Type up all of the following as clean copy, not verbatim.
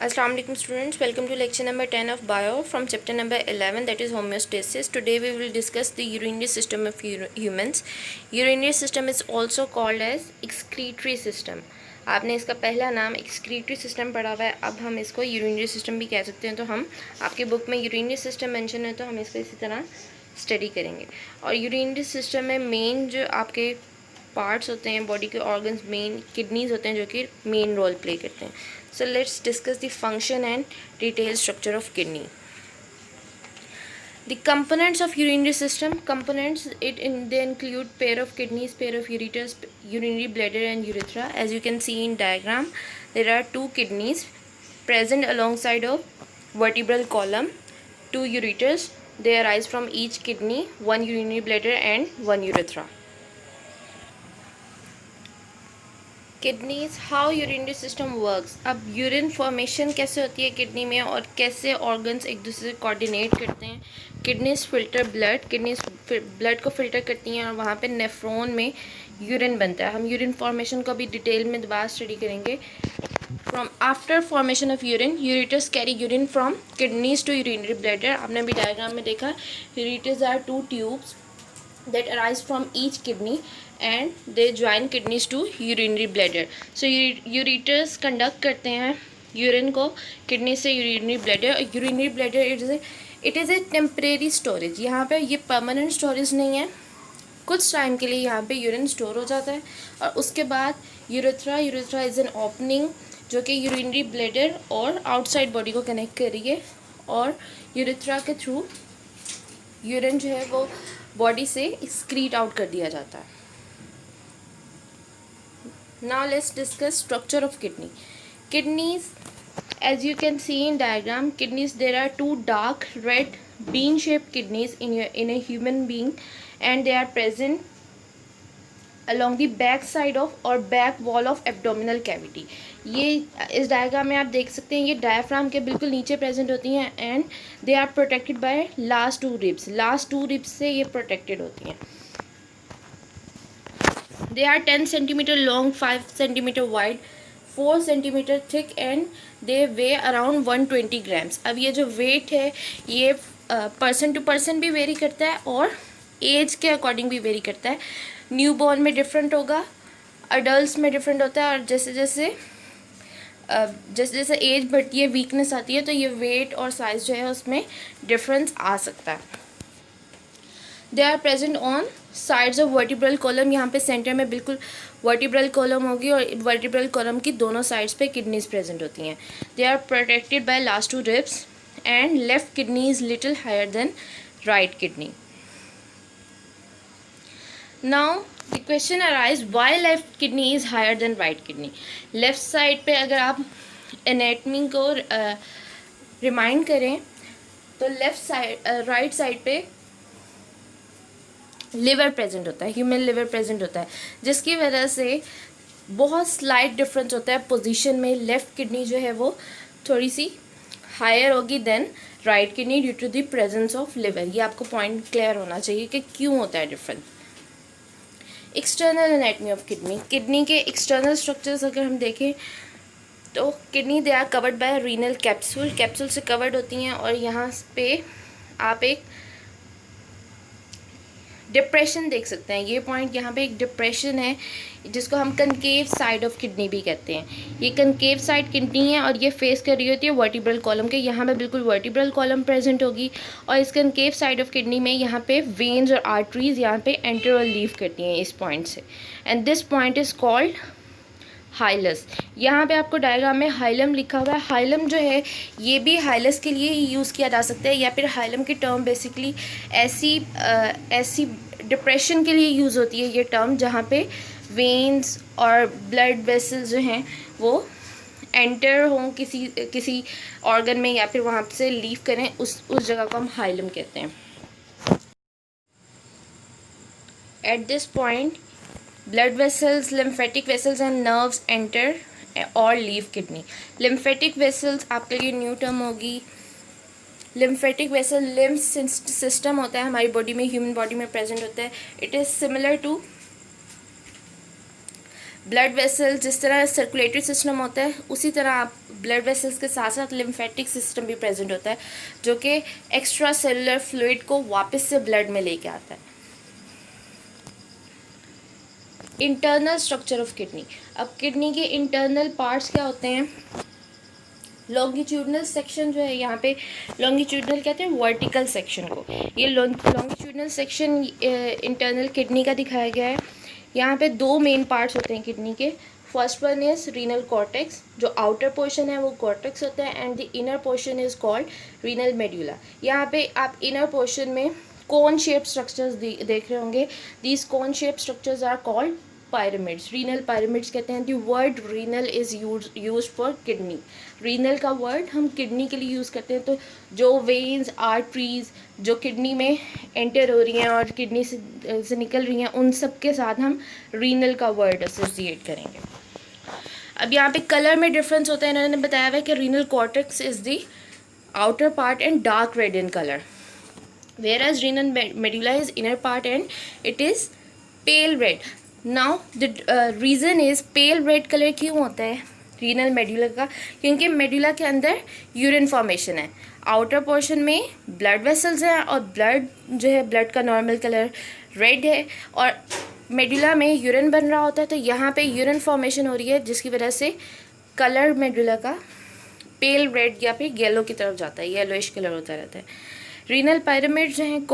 Assalamu alaikum students, welcome to lecture number 10 of bio from chapter number 11, that is homeostasis. Today we will discuss the urinary system of humans. Urinary system is also called as excretory system. आपने इसका पहला नाम excretory system पढ़ा हुआ है, अब हम इसको यूरिनरी सिस्टम भी कह सकते हैं। तो हम आपके बुक में यूरिनरी सिस्टम मेंशन है तो हम इसको इसी तरह स्टडी करेंगे। और यूरिनरी सिस्टम में मेन जो आपके पार्ट्स होते हैं, बॉडी के ऑर्गन्स, मेन किडनीज होते हैं जो कि मेन रोल प्ले करते हैं। So let's discuss the function and detailed structure of kidney. The components of urinary system. Components they include pair of kidneys, pair of ureters, urinary bladder and urethra. As you can see in diagram, there are two kidneys present alongside of vertebral column, two ureters. They arise from each kidney, one urinary bladder and one urethra. Kidneys, how urinary system works. अब urine formation कैसे होती है kidney में और कैसे organs एक दूसरे से कोऑर्डिनेट करते हैं। Kidneys filter blood, kidneys blood को फिल्टर करती हैं और वहाँ पे नेफ्रॉन में यूरिन बनता है। हम यूरिन फॉर्मेशन को भी डिटेल में दोबारा स्टडी करेंगे। From after formation of urine, ureters carry urine from kidneys to urinary bladder. आपने भी डायग्राम में देखा, ureters are two tubes that arise from each kidney and they join kidneys to urinary bladder. So ureters conduct करते हैं urine को kidney से urinary bladder। और urinary bladder it is a temporary storage। यहाँ पे ये परमानेंट स्टोरेज नहीं है, कुछ टाइम के लिए यहाँ पे यूरिन स्टोर हो जाता है और उसके बाद यूरेथ्रा इज एन ओपनिंग जो कि यूरिनरी ब्लैडर और आउटसाइड बॉडी को कनेक्ट कर रही है और यूरेथ्रा के थ्रू यूरिन जो है वो बॉडी से एक्सक्रीट आउट कर दिया जाता है। Now let's discuss structure of kidney. Kidneys, as you can see in diagram, kidneys there are two dark red bean shaped kidneys in a human being and they are present along the back side of or back wall of abdominal cavity। ये इस diagram में आप देख सकते हैं, ये diaphragm के बिल्कुल नीचे प्रेजेंट होती हैं and they are protected by last two ribs. Last two ribs से ये प्रोटेक्टेड होती हैं। They are 10 centimetre long, 5 centimetre wide, 4 centimetre thick and they weigh around 120 grams. अब ये जो वेट है ये पर्सन टू पर्सन भी वेरी करता है और एज के अकॉर्डिंग भी वेरी करता है। न्यूबॉर्न में डिफरेंट होगा, अडल्ट में डिफरेंट होता है और जैसे जैसे एज बढ़ती है, वीकनेस आती है, तो ये वेट और साइज़ जो है उसमें डिफरेंस आ सकता है। They are present on sides of vertebral column. यहाँ पे सेंटर में बिल्कुल वर्टिब्रल कॉलम होगी और वर्टिब्रल कॉलम की दोनों साइड्स पे किडनीज प्रेजेंट होती हैं। They are protected by last two ribs and left kidney is little higher than right kidney. Now the question arise, why left kidney is higher than right kidney? Left side पे अगर आप anatomy को remind करें तो left side right side पे liver present होता है, human liver present होता है, जिसकी वजह से बहुत स्लाइट डिफरेंस होता है पोजीशन में। लेफ्ट किडनी जो है वो थोड़ी सी हायर होगी than right kidney due to the presence of liver. ये आपको पॉइंट क्लियर होना चाहिए कि क्यों होता है difference. External anatomy of kidney, kidney के एक्सटर्नल स्ट्रक्चर्स अगर हम देखें तो kidney they are covered by renal capsule, capsule से कवर्ड होती हैं और यहाँ पे आप एक डिप्रेशन देख सकते हैं। ये पॉइंट यहाँ पे एक डिप्रेशन है जिसको हम कनकेव साइड ऑफ किडनी भी कहते हैं। ये कनकेव साइड किडनी है और ये फेस कर रही होती है वर्टिब्रल कॉलम के। यहाँ पे बिल्कुल वर्टिब्रल कॉलम प्रेजेंट होगी और इस कनकेव साइड ऑफ किडनी में यहाँ पे वेन्स और आर्टरीज यहाँ पे एंटर और लीव करती हैं इस पॉइंट से and this point is called hilus. यहाँ पे आपको डायग्राम में हाइलम लिखा हुआ है। हाइलम जो है ये भी हाइलस के लिए ही यूज़ किया जा सकता है या फिर हाइलम की टर्म बेसिकली ऐसी डिप्रेशन के लिए यूज़ होती है ये टर्म जहाँ पे वेन्स और ब्लड वेसल्स जो हैं वो एंटर हों किसी ऑर्गन में या फिर वहाँ से लीव करें, उस जगह को हम हाइलम कहते हैं। At this point blood vessels, lymphatic vessels and nerves enter or leave kidney। lymphatic vessels आपके लिए न्यू टर्म होगी। lymphatic vessel lymph system होता है हमारी बॉडी में, ह्यूमन बॉडी में प्रेजेंट होता है। It is similar to blood vessels जिस तरह सर्कुलेटरी सिस्टम होता है उसी तरह आप ब्लड वेसल्स के साथ साथ लिम्फेटिक सिस्टम भी प्रेजेंट होता है जो कि एक्स्ट्रा सेलुलर फ्लूइड को वापस से ब्लड में लेके आता है। Internal structure of kidney. अब किडनी के इंटरनल पार्ट्स क्या होते हैं? लॉन्गिट्यूडनल सेक्शन जो है, यहाँ पे लॉन्गिट्यूडनल कहते हैं वर्टिकल सेक्शन को। ये लॉन्गिट्यूडनल सेक्शन इंटरनल किडनी का दिखाया गया है। यहाँ पे दो मेन पार्ट्स होते हैं किडनी के। First one is renal cortex, जो आउटर पोर्शन है वो कॉर्टेक्स होता है, and the inner portion is called renal medulla. यहाँ पे आप इनर पोर्शन में कोन शेप स्ट्रक्चर्स देख रहे होंगे। These cone shape structures are called pyramids, renal pyramids कहते हैं। the word renal is used for kidney। renal का word हम किडनी के लिए यूज़ करते हैं। तो जो वेन्स आर्टरीज जो किडनी में एंटर हो रही हैं और किडनी से निकल रही हैं उन सब के साथ हम रीनल का वर्ड एसोसिएट करेंगे। अब यहाँ पे कलर में डिफरेंस होता है। इन्होंने बताया हुआ है कि renal cortex is the outer part and dark red in colour, whereas renal medulla is inner part and it is pale red। Now the reason is pale red colour क्यों होता है रीनल मेड्यूला का? क्योंकि medulla के अंदर urine formation है। Outer portion में blood vessels हैं और ब्लड जो है ब्लड का नॉर्मल कलर रेड है, और मेड्यूला में यूरिन बन रहा होता है। तो यहाँ पे यूरिन फॉर्मेशन हो रही है जिसकी वजह से कलर मेड्यूला का पेल रेड या फिर येलो की तरफ जाता है, येलोइश कलर होता रहता है। रीनल पिरामिड्स जो हैं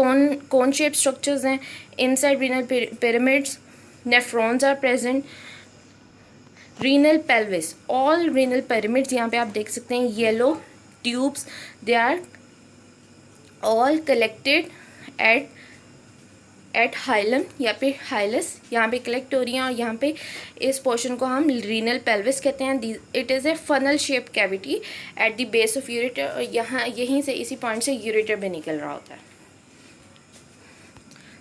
कोन शेप स्ट्रक्चर्स हैं। Inside renal pyramids nephrons are present. Renal pelvis, all renal pyramids यहाँ पे आप देख सकते हैं yellow tubes, they are all collected at hilum या फिर हाइलस, यहाँ पे कलेक्ट हो रही हैं और यहाँ पे इस पोर्शन को हम रीनल पेल्विस कहते हैं। It is a funnel shape cavity at the base of ureter, और यहाँ यहीं से इसी पॉइंट से यूरेटर भी निकल रहा होता है।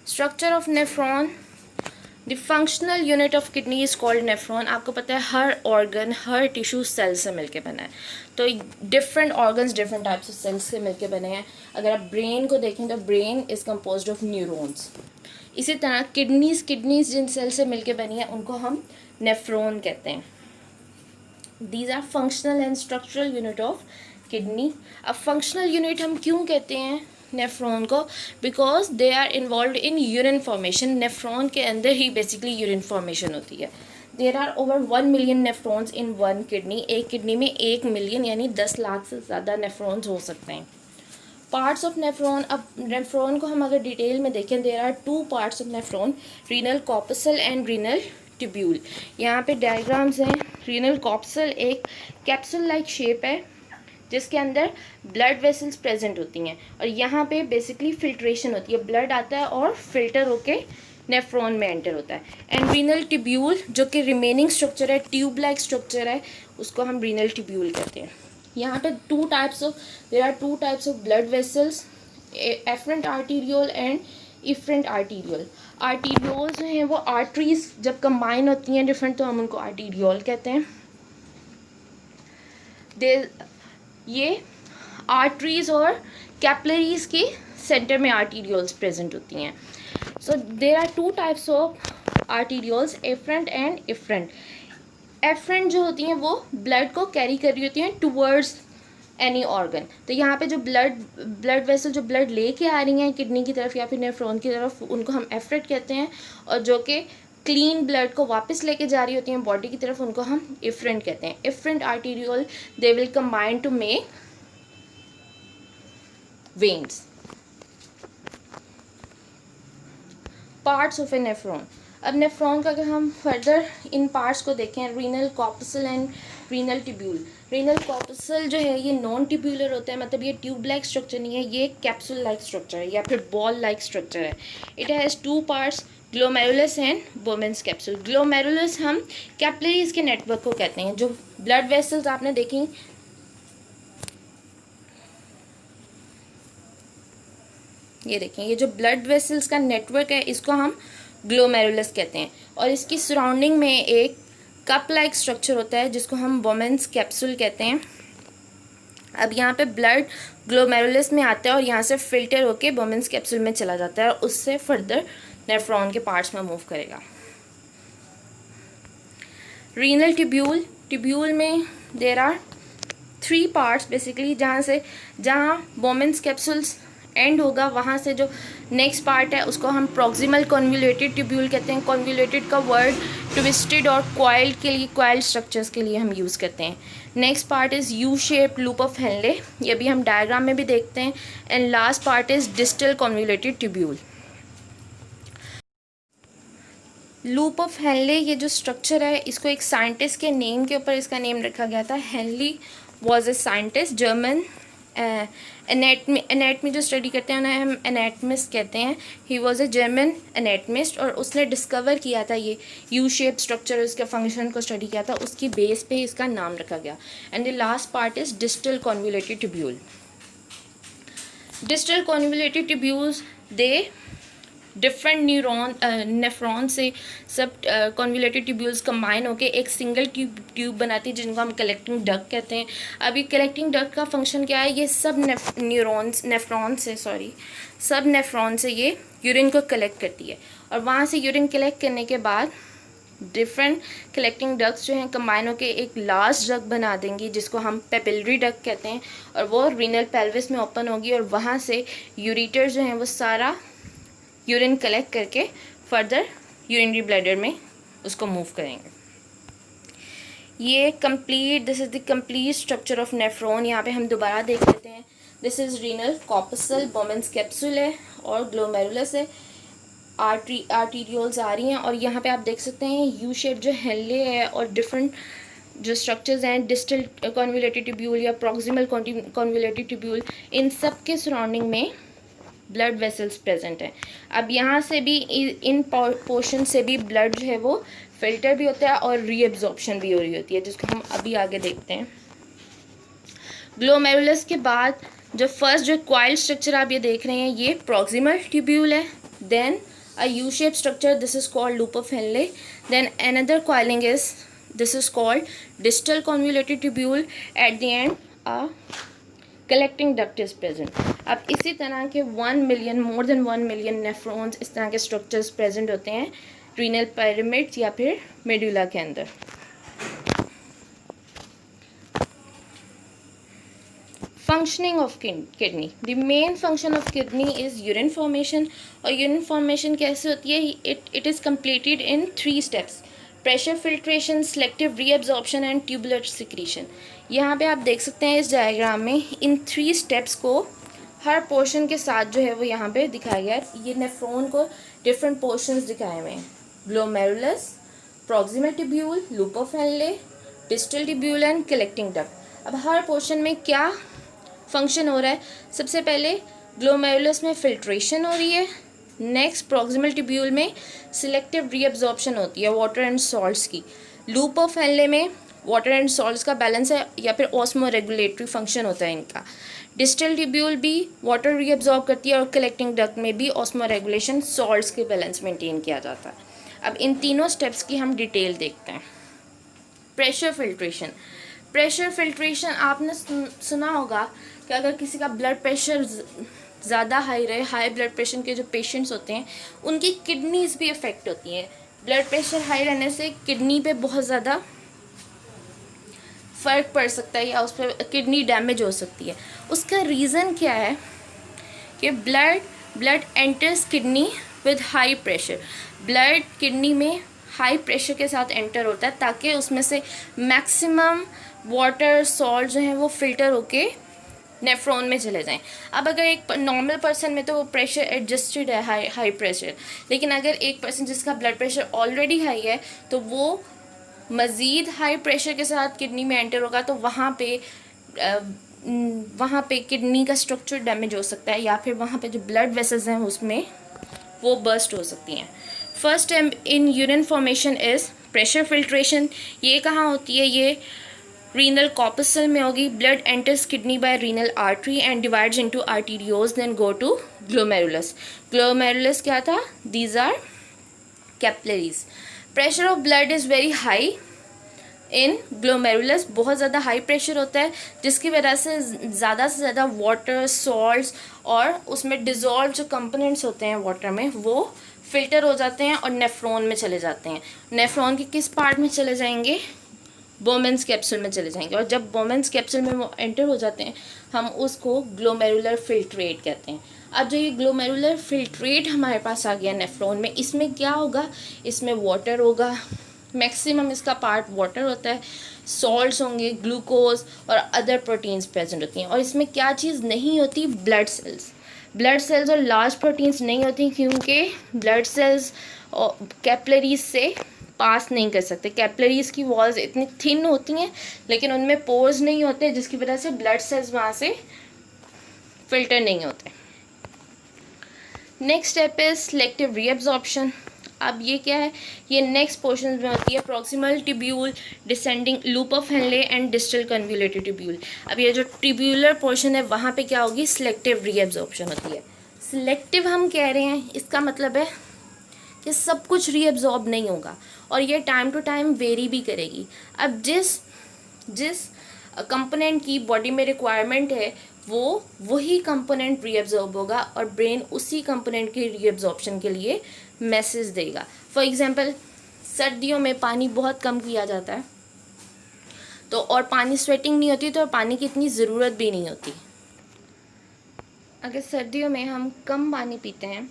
Structure of nephron, the functional unit of kidney is called nephron. आपको पता है हर ऑर्गन हर टिश्यू सेल से मिलके बना है, तो different organs different types of cells से मिलके बने हैं। अगर आप ब्रेन को देखें तो brain is composed of neurons. इसी तरह किडनीज जिन सेल से मिलके बनी है उनको हम नेफ्रॉन कहते हैं। These are functional and structural unit of kidney. अब फंक्शनल यूनिट हम क्यों कहते हैं नेफ्रॉन को? Because they are involve in urine formation. Nephron के अंदर ही बेसिकली यूरिन फॉर्मेशन होती है। There are over 1 million nephrons in one kidney. एक किडनी में 1 मिलियन यानी 10 लाख से ज़्यादा नेफ्रॉन्स हो सकते हैं। पार्ट्स ऑफ नेफ्रॉन, अब नेफ्रॉन को हम अगर डिटेल में देखें, there are 2 parts of nephron, renal corpuscle and renal tubule. यहाँ पे डायग्राम्स हैं। रीनल कॉर्पसल एक कैप्सूल लाइक शेप है जिसके अंदर ब्लड वेसल्स प्रेजेंट होती हैं, और यहाँ पे बेसिकली फिल्ट्रेशन होती है, ब्लड आता है और फिल्टर होके नेफ्रॉन में एंटर होता है। एंड रीनल ट्यूब्यूल जो कि रिमेनिंग स्ट्रक्चर है, ट्यूब लाइक स्ट्रक्चर है, उसको हम रीनल ट्यूब्यूल कहते हैं। यहाँ पे there are two types of blood vessels, afferent arteriole and efferent arteriole. Arteriole जो हैं वो आर्टरीज जब कंबाइन होती हैं डिफरेंट, तो हम उनको आर्टीरियोल कहते हैं। ये आर्टरीज और कैपिलरीज के सेंटर में आर्टीरियोल्स प्रेजेंट होती हैं। So there are 2 types of arterioles, afferent and efferent. Afferent जो होती हैं वो ब्लड को कैरी कर रही होती हैं टूवर्ड्स एनी ऑर्गन। तो यहाँ पे जो ब्लड वेसल जो ब्लड लेके आ रही हैं किडनी की तरफ या फिर नेफ्रॉन की तरफ, उनको हम एफरेंट कहते हैं, और जो कि क्लीन ब्लड को वापस लेके जा रही होती हैं बॉडी की तरफ, उनको हम इफरेंट कहते हैं। Efferent arteriole they will combine to make veins. Parts of a nephron. अब नेफ्रॉन का अगर हम फर्दर इन पार्ट्स को देखें, renal corpuscle and renal tubule. Renal corpuscle जो है ये नॉन ट्यूब्यूलर होता है, मतलब ये ट्यूब लाइक स्ट्रक्चर नहीं है, ये कैप्सूल लाइक स्ट्रक्चर है या फिर बॉल लाइक स्ट्रक्चर है। It has 2 parts, glomerulus and बोमेंस capsule. Glomerulus हम कैपिलरीज के नेटवर्क को कहते हैं। जो ब्लड वेसल्स आपने देखी, ये देखें, ये जो ब्लड वेसल्स का नेटवर्क है इसको हम ग्लोमेरुलस कहते हैं, और इसकी सराउंडिंग में एक कप लाइक स्ट्रक्चर होता है जिसको हम बोमेंस कैप्सूल कहते हैं। अब यहाँ पे ब्लड ग्लोमेरुलस में आता है और यहाँ से फिल्टर होके बोमेंस कैप्सूल में चला जाता है और उससे फर्दर नेफ्रॉन के पार्ट्स में मूव करेगा। रीनल ट्यूब्यूल, ट्यूब्यूल में देर आर 3 पार्ट्स बेसिकली, जहाँ बोमेंस कैप्सूल्स एंड होगा वहाँ से जो नेक्स्ट पार्ट है उसको हम प्रॉक्सिमल कॉन्वोल्यूटेड ट्यूब्यूल कहते हैं। कॉन्वोल्यूटेड का वर्ड ट्विस्टेड और क्वाइल्ड के लिए, क्वाइल्ड स्ट्रक्चर्स के लिए हम यूज़ करते हैं। Next part is U shape loop of Henley, ये भी हम डायग्राम में भी देखते हैं। And last part is distal convoluted tubule. Loop of Henley ये जो स्ट्रक्चर है, इसको एक साइंटिस्ट के नेम के ऊपर इसका नेम रखा गया था। Henley was a scientist, German. Anatomy जो स्टडी करते हैं उन्हें हम एनेटमिस्ट कहते हैं। ही वॉज ए जर्मन एनेटमिस्ट, और उसने डिस्कवर किया था ये यू शेप स्ट्रक्चर, उसके फंक्शन को स्टडी किया था, उसकी बेस पे इसका नाम रखा गया। And the last part is distal convoluted tubule. Distal convoluted tubules they different nephron से सब कॉन्वोल्यूटेड ट्यूब्यूल्स कंबाइन होकर एक सिंगल ट्यूब बनाती है, जिनको हम कलेक्टिंग डक्ट कहते हैं। अभी कलेक्टिंग डक्ट का फंक्शन क्या है, ये सब नेफ्रॉन से ये यूरिन को कलेक्ट करती है, और वहाँ से यूरिन कलेक्ट करने के बाद डिफरेंट कलेक्टिंग डक्ट्स जो हैं कंबाइन होकर एक लार्ज डक्ट बना देंगी, जिसको हम पेपिलरी डक्ट कहते हैं, और वो रीनल पेल्विस में ओपन होगी, और वहाँ से यूरिटर जो हैं वो सारा यूरिन कलेक्ट करके फर्दर यूरिनरी ब्लैडर में उसको मूव करेंगे। ये this is the complete structure of nephron. यहाँ पे हम दोबारा देख लेते हैं। This is renal corpuscle, बोमेंस capsule है और ग्लोमेरुलस है। आर्टीरियोल्स आ रही हैं, और यहाँ पे आप देख सकते हैं यू शेप जो हेनले है और डिफरेंट जो स्ट्रक्चर्स हैं, डिस्टल कॉन्वोल्यूटेड ट्यूब्यूल या प्रॉक्सिमल कॉन्वोल्यूटेड ट्यूब्यूल, इन सब के सराउंडिंग में ब्लड वेसल्स प्रेजेंट हैं। अब यहाँ से भी इन पोर्शन से भी ब्लड जो है वो फिल्टर भी होता है और रीअब्जॉर्प्शन भी हो रही होती है, जिसको हम अभी आगे देखते हैं। ग्लोमेरुलस के बाद जो फर्स्ट जो क्वाइल्ड स्ट्रक्चर आप ये देख रहे हैं, ये प्रॉक्सिमल ट्यूब्यूल है। Then a U shape structure, this is called loop of Henle. Then another coiling is, this is called distal convoluted tubule. At the end a collecting duct is present. अब इसी तरह के 1 million, more than 1 million nephrons, इस तरह के structures present होते हैं renal pyramids या फिर मेडुला के अंदर। Functioning of kidney, the main function of kidney is urine formation. और यूरिन फॉर्मेशन कैसे होती है, it is completed in 3 steps: pressure filtration, selective reabsorption and tubular secretion. यहाँ पे आप देख सकते हैं इस डायग्राम में इन 3 स्टेप्स को हर पोर्शन के साथ जो है वो यहाँ पे दिखाया गया है। ये नेफ्रॉन को डिफरेंट पोर्शंस दिखाए हुए हैं: glomerulus, proximal tubule, loop of Henley, distal tubule and collecting duct. अब हर पोर्शन में क्या फंक्शन हो रहा है, सबसे पहले ग्लोमेरुलस में फिल्ट्रेशन हो रही है। नेक्स्ट प्रॉक्सिमल ट्यूब्यूल में सिलेक्टिव रीअब्जॉर्प्शन होती है वाटर एंड सॉल्ट्स की। लूप ऑफ हेनले में वाटर एंड सॉल्ट्स का बैलेंस है या फिर ऑस्मो रेगुलेटरी फंक्शन होता है इनका। डिस्टल ट्यूब्यूल भी वाटर रीअब्जॉर्ब करती है और कलेक्टिंग डक्ट में भी ऑस्मो रेगुलेशन, सॉल्ट्स के बैलेंस मेंटेन किया जाता है। अब इन तीनों स्टेप्स की हम डिटेल देखते हैं। प्रेशर फिल्ट्रेशन, प्रेशर फिल्ट्रेशन आपने सुना होगा कि अगर किसी का ब्लड प्रेशर ज़्यादा हाई रहे, हाई ब्लड प्रेशर के जो पेशेंट्स होते हैं उनकी किडनीज़ भी अफेक्ट होती हैं। ब्लड प्रेशर हाई रहने से किडनी पे बहुत ज़्यादा फ़र्क पड़ सकता है या उस पर किडनी डैमेज हो सकती है। उसका रीज़न क्या है कि blood enters kidney with high pressure. Blood kidney में हाई प्रेशर के साथ एंटर होता है ताकि उसमें से मैक्सिमम वाटर, सॉल्ट जो हैं वो फिल्टर होके नेफ्रॉन में चले जाएं। अब अगर एक नॉर्मल पर्सन में तो वो प्रेशर एडजस्टेड है, हाई प्रेशर, लेकिन अगर एक पर्सन जिसका ब्लड प्रेशर ऑलरेडी हाई है तो वो मज़ीद हाई प्रेशर के साथ किडनी में एंटर होगा, तो वहाँ पे किडनी का स्ट्रक्चर डैमेज हो सकता है या फिर वहाँ पे जो ब्लड वेसल्स हैं उसमें वो बर्स्ट हो सकती हैं। First step in urine formation is pressure filtration. ये कहाँ होती है, ये रीनल कॉर्पसल में होगी। Blood enters kidney by renal artery and divides into arterioles then go to glomerulus. Glomerulus क्या था, these are capillaries. Pressure of blood is very high in glomerulus, बहुत ज़्यादा हाई प्रेशर होता है जिसकी वजह से ज़्यादा वाटर, सॉल्ट्स और उसमें डिज़ोल्व जो कंपोनेंट्स होते हैं वाटर में वो फ़िल्टर हो जाते हैं और नेफ्रॉन में चले जाते हैं। नेफ्रॉन के किस पार्ट में चले जाएंगे? बोमेंस कैप्सूल में चले जाएंगे। और जब बोमेंस कैप्सूल में वो एंटर हो जाते हैं, हम उसको ग्लोमेरुलर फिल्ट्रेट कहते हैं। अब जो ये ग्लोमेरुलर फिल्ट्रेट हमारे पास आ गया नेफ्रॉन में, इसमें क्या होगा? इसमें वाटर होगा, मैक्सिमम इसका पार्ट वाटर होता है, सॉल्ट्स होंगे, ग्लूकोज और अदर प्रोटीन्स प्रेजेंट होती हैं। और इसमें क्या चीज़ नहीं होती? Blood cells. ब्लड सेल्स और लार्ज प्रोटीन्स नहीं होती, क्योंकि ब्लड सेल्स कैपिलरीज से पास नहीं कर सकते। कैपिलरीज की वॉल्स इतनी थिन होती हैं, लेकिन उनमें पोर्स नहीं होते, जिसकी वजह से ब्लड सेल्स वहाँ से फिल्टर नहीं होते। Next step is selective reabsorption. अब ये क्या है? ये नेक्स्ट पोर्शन में होती है proximal tubule, descending loop of Henley and distal convoluted tubule. अब ये जो ट्यूब्यूलर पोर्शन है, वहाँ पे क्या होगी? सिलेक्टिव रीअब्जॉर्प्शन होती है। सिलेक्टिव हम कह रहे हैं, इसका मतलब है कि सब कुछ रीअब्जॉर्ब नहीं होगा, और ये टाइम टू टाइम वेरी भी करेगी। अब जिस कंपोनेंट की बॉडी में रिक्वायरमेंट है, वो वही कंपोनेंट रीअब्जॉर्ब होगा, और ब्रेन उसी कंपोनेंट के रीअब्जॉर्प्शन के लिए मैसेज देगा। फॉर एग्जांपल, सर्दियों में पानी बहुत कम पिया जाता है, तो और पानी स्वेटिंग नहीं होती, तो पानी की इतनी ज़रूरत भी नहीं होती। अगर सर्दियों में हम कम पानी पीते हैं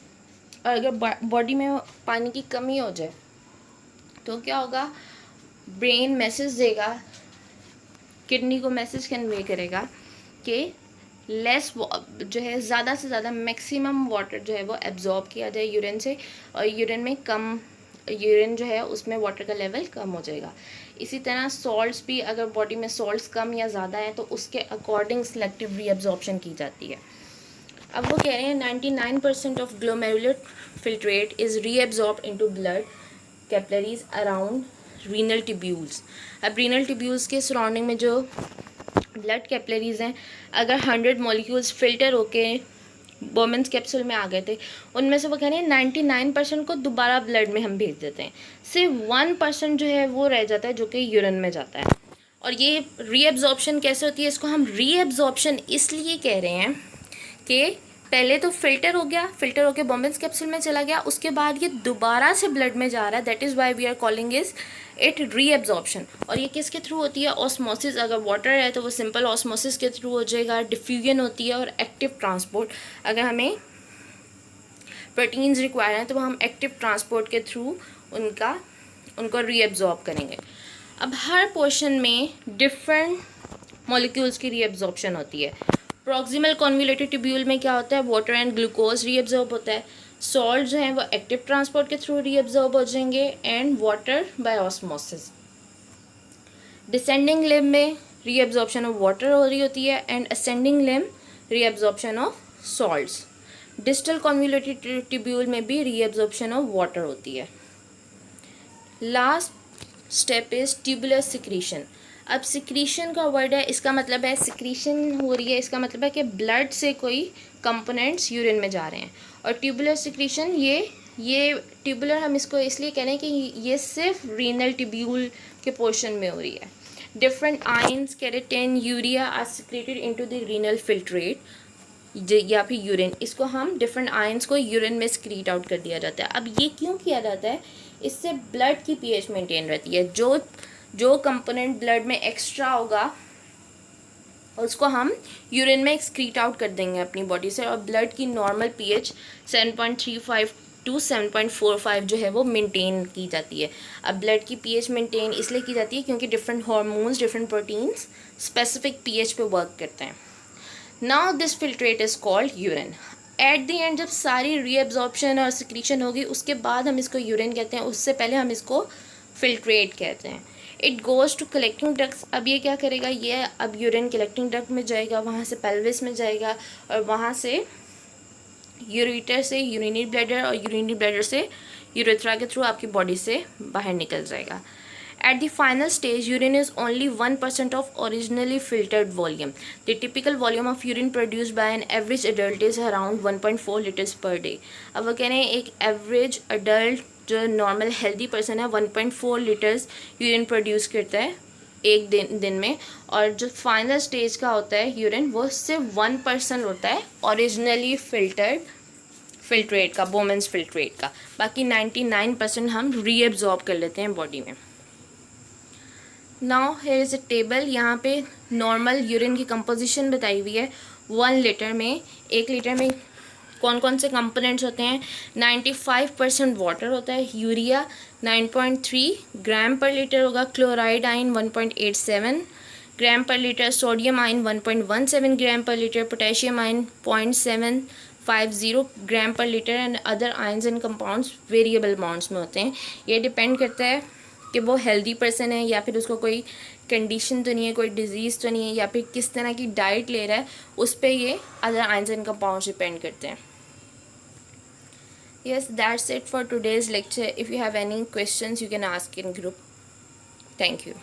और अगर बॉडी में पानी की कमी हो जाए, तो क्या होगा? ब्रेन मैसेज देगा, किडनी को मैसेज कन्वे करेगा कि लेस जो है, ज़्यादा से ज़्यादा मैक्सिमम वाटर जो है वो एब्जॉर्ब किया जाए यूरिन से, और यूरिन जो है उसमें वाटर का लेवल कम हो जाएगा। इसी तरह सॉल्ट्स भी, अगर बॉडी में सॉल्ट्स कम या ज़्यादा हैं, तो उसके अकॉर्डिंग सिलेक्टिव रीअब्जॉर्प्शन की जाती है। अब वो कह रहे हैं 99% of glomerular filtrate is reabsorb into blood capillaries around renal tubules. अब रीनल ट्यूब्यूल्स के सराउंडिंग में जो ब्लड कैपिलरीज हैं, अगर 100 मॉलिक्यूल्स फिल्टर होके बोमेंस कैप्सूल में आ गए थे, उनमें से वो कह रहे हैं 99% को दोबारा ब्लड में हम भेज देते हैं। सिर्फ 1% जो है वो रह जाता है, जो कि यूरिन में जाता है। और ये रीअब्जॉर्प्शन कैसे होती है? इसको हम रीअब्जॉर्प्शन इसलिए कह रहे हैं कि पहले तो फिल्टर हो गया, फिल्टर होके बोमेंस कैप्सूल में चला गया, उसके बाद ये दोबारा से ब्लड में जा रहा है। That is why we are calling it reabsorption. और ये किसके थ्रू होती है? ऑस्मोसिस। अगर वाटर है तो वो सिंपल ऑस्मोसिस के थ्रू हो जाएगा। डिफ्यूजन होती है, और एक्टिव ट्रांसपोर्ट, अगर हमें प्रोटीन्स रिक्वायर हैं तो वो हम एक्टिव ट्रांसपोर्ट के थ्रू उनको रीअब्जॉर्ब करेंगे। अब हर पोर्शन में डिफरेंट मॉलिक्यूल्स की रीअब्जॉर्प्शन होती है। प्रॉक्सिमल कन्वोल्यूटेड ट्यूब्यूल में क्या होता है? वाटर एंड ग्लूकोज रीअब्जॉर्ब होता है। सॉल्ट जो है वो एक्टिव ट्रांसपोर्ट के थ्रू रीअब्जॉर्ब हो जाएंगे, and water bye osmosis. Descending limb में रीअब्जॉर्प्शन ऑफ वाटर हो रही होती है, and ascending limb reabsorption of salts. Distal convoluted tubule में भी रीअब्जॉर्प्शन ऑफ वाटर होती है। Last step is tubular secretion. अब सिक्रीशन का वर्ड है, इसका मतलब है सिक्रीशन हो रही है, इसका मतलब है कि ब्लड से कोई कंपोनेंट्स यूरिन में जा रहे हैं। और ट्यूबुलर सिक्रीशन, ये ट्यूबुलर हम इसको इसलिए कह रहे हैं कि ये सिर्फ रीनल ट्यूब्यूल के पोर्शन में हो रही है। Different ions, keratin, urea are secreted into the renal filtrate या फिर यूरिन। इसको हम डिफरेंट आयंस को यूरिन में स्क्रीट आउट कर दिया जाता है। अब ये क्यों किया जाता है? इससे ब्लड की पीएच मेंटेन रहती है। जो कंपोनेंट ब्लड में एक्स्ट्रा होगा उसको हम यूरिन में एक्सक्रीट आउट कर देंगे अपनी बॉडी से, और ब्लड की नॉर्मल पीएच 7.35 टू 7.45 जो है वो मेंटेन की जाती है। अब ब्लड की पीएच मेंटेन इसलिए की जाती है क्योंकि different hormones, different proteins specific pH पे वर्क करते हैं। Now this filtrate is called urine. Eight the and जब सारी रीअब्जॉर्प्शन और सिक्रीशन होगी, उसके बाद हम इसको यूरिन कहते हैं, उससे पहले हम इसको फिल्ट्रेट कहते हैं। It goes to collecting ducts. अब ये क्या करेगा? ये अब यूरिन कलेक्टिंग डक्ट में जाएगा, वहाँ से पेल्विस में जाएगा, और वहाँ से यूरेटर से यूरिनरी ब्लैडर, और यूरिनरी ब्लैडर से यूरेथ्रा के थ्रू आपकी बॉडी से बाहर निकल जाएगा। At the final stage, urine is only 1% of originally filtered volume. The typical volume of urine produced by an average adult is around 1.4 liters per day. अब वो कह रहे हैं एक एवरेज अडल्ट जो नॉर्मल हेल्दी पर्सन है 1.4 litres urine produce करता है एक दिन में, और जो फाइनल स्टेज का होता है यूरिन वो सिर्फ 1% होता है ओरिजिनली फिल्ट्रेट का, बोमेंस फिल्ट्रेट का। बाकी 99% हम रीएब्जॉर्ब कर लेते हैं बॉडी में। Now here is a table, यहाँ पे नॉर्मल यूरिन की कंपोजिशन बताई हुई है 1 लीटर में। 1 लीटर में कौन कौन से कंपोनेंट्स होते हैं? 95% वाटर होता है, यूरिया 9.3 ग्राम पर लीटर होगा, क्लोराइड आयन 1.87 ग्राम पर लीटर, सोडियम आयन 1.17 ग्राम पर लीटर, पोटेशियम आयन 0.750 ग्राम पर litre and other ions and compounds variable amounts में होते हैं। ये डिपेंड करता है कि वो हेल्दी पर्सन है या फिर उसको कोई कंडीशन तो नहीं है, कोई डिजीज़ तो नहीं है, या फिर किस तरह की डाइट ले रहा है, उस पर ये other ions and compounds depend करते हैं। Yes, that's it for today's lecture. If you have any questions, you can ask in group. Thank you.